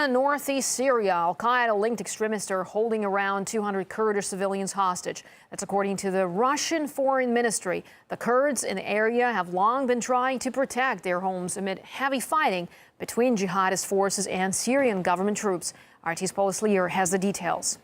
In northeast Syria, Al Qaeda-linked extremists are holding around 200 Kurdish civilians hostage. That's according to the Russian Foreign Ministry. The Kurds in the area have long been trying to protect their homes amid heavy fighting between jihadist forces and Syrian government troops. RT's Paul Lear has the details.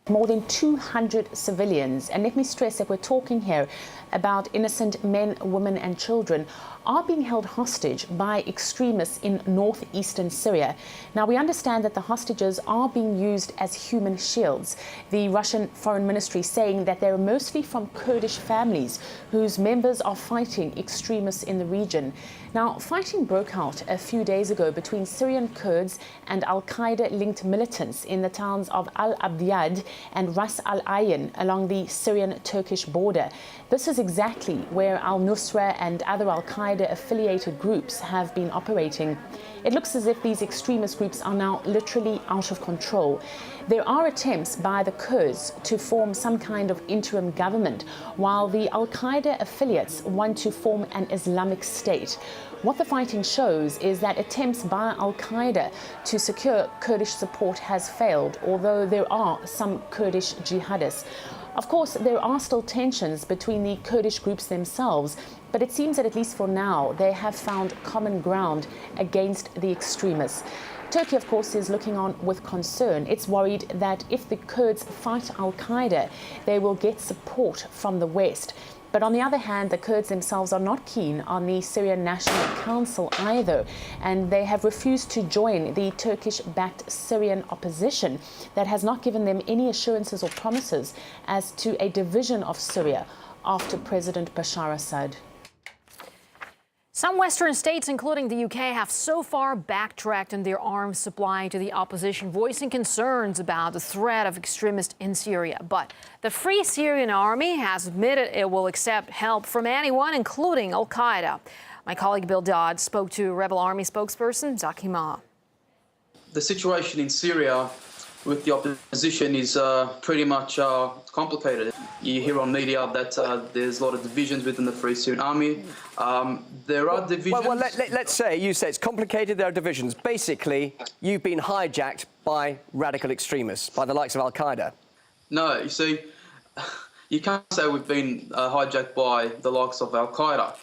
More than 200 civilians, and let me stress that we're talking here about innocent men, women and children, are being held hostage by extremists in northeastern Syria. Now, we understand that the hostages are being used as human shields. The Russian Foreign Ministry saying that they're mostly from Kurdish families whose members are fighting extremists in the region. Now, fighting broke out a few days ago between Syrian Kurds and Al Qaeda-linked militants in the towns of Al Abdiyad and Ras Al Ayn along the Syrian-Turkish border. This is exactly where al-Nusra and other Al Qaeda-affiliated groups have been operating. It looks as if these extremist groups are now literally out of control. There are attempts by the Kurds to form some kind of interim government, while the Al Qaeda affiliates want to form an Islamic state. What the fighting shows is that attempts by Al Qaeda to secure Kurdish support has failed, although there are some Kurdish jihadists. Of course, there are still tensions between the Kurdish groups themselves, but it seems that at least for now, they have found common ground against the extremists. Turkey, of course, is looking on with concern. It's worried that if the Kurds fight Al Qaeda, they will get support from the West. But on the other hand, the Kurds themselves are not keen on the Syrian National Council either, and they have refused to join the Turkish-backed Syrian opposition that has not given them any assurances or promises as to a division of Syria after President Bashar Assad. Some Western states, including the UK, have so far backtracked in their arms supply to the opposition, voicing concerns about the threat of extremists in Syria. But the Free Syrian Army has admitted it will accept help from anyone, including Al Qaeda. My colleague Bill Dodd spoke to Rebel Army spokesperson Zaki Ma. The situation in Syria with the opposition is pretty much complicated. You hear on media that there's a lot of divisions within the Free Syrian Army. There are divisions. Well, let's say, you say it's complicated, there are divisions. Basically, you've been hijacked by radical extremists, by the likes of Al Qaeda. No, you see, you can't say we've been hijacked by the likes of Al Qaeda.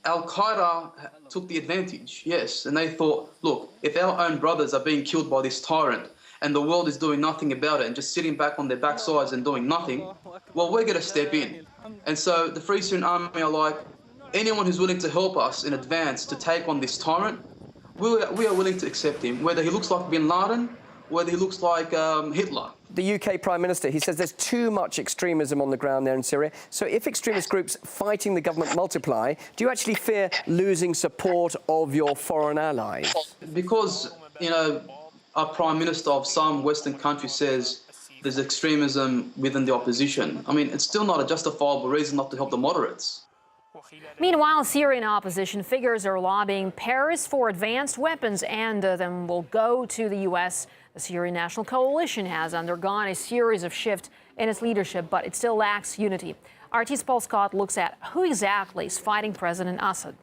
Al Qaeda took the advantage, yes, and they thought, look, if our own brothers are being killed by this tyrant, and the world is doing nothing about it and just sitting back on their backsides and doing nothing, well, we're going to step in. And so the Free Syrian Army are like, anyone who's willing to help us in advance to take on this tyrant, we are willing to accept him, whether he looks like Bin Laden, whether he looks like Hitler. The UK Prime Minister, he says there's too much extremism on the ground there in Syria. So if extremist groups fighting the government multiply, do you actually fear losing support of your foreign allies? Because, you know, a Prime Minister of some Western country says there's extremism within the opposition. I mean, it's still not a justifiable reason not to help the moderates. Meanwhile, Syrian opposition figures are lobbying Paris for advanced weapons, and them will go to the U.S. The Syrian National Coalition has undergone a series of shifts in its leadership, but it still lacks unity. RT's Paul Scott looks at who exactly is fighting President Assad.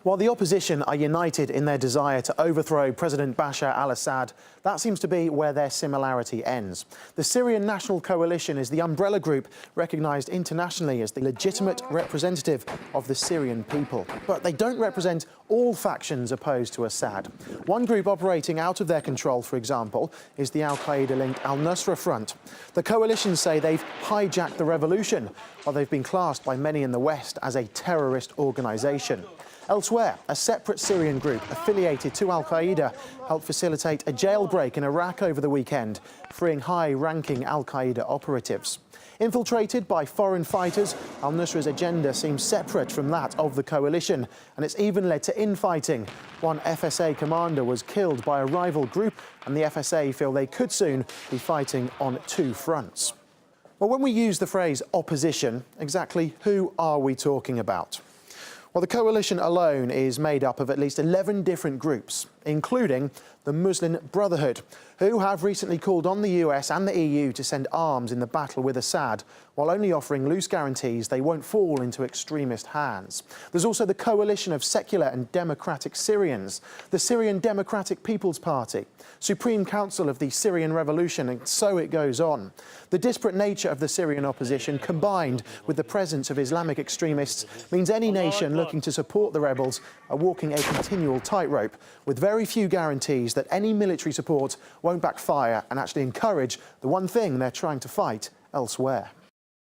While the opposition are united in their desire to overthrow President Bashar al-Assad, that seems to be where their similarity ends. The Syrian National Coalition is the umbrella group recognised internationally as the legitimate representative of the Syrian people. But they don't represent all factions opposed to Assad. One group operating out of their control, for example, is the Al Qaeda-linked al-Nusra Front. The coalition say they've hijacked the revolution, while they've been classed by many in the West as a terrorist organisation. Elsewhere, a separate Syrian group affiliated to Al Qaeda helped facilitate a jailbreak in Iraq over the weekend, freeing high-ranking Al Qaeda operatives. Infiltrated by foreign fighters, al-Nusra's agenda seems separate from that of the coalition, and it's even led to infighting. One FSA commander was killed by a rival group, and the FSA feel they could soon be fighting on two fronts. Well, when we use the phrase opposition, exactly who are we talking about? Well, the coalition alone is made up of at least 11 different groups, including the Muslim Brotherhood, who have recently called on the US and the EU to send arms in the battle with Assad, while only offering loose guarantees they won't fall into extremist hands. There's also the coalition of secular and democratic Syrians, the Syrian Democratic People's Party, Supreme Council of the Syrian Revolution, and so it goes on. The disparate nature of the Syrian opposition, combined with the presence of Islamic extremists, means any nation looking to support the rebels are walking a continual tightrope, with very few guarantees that any military support won't backfire and actually encourage the one thing they're trying to fight elsewhere.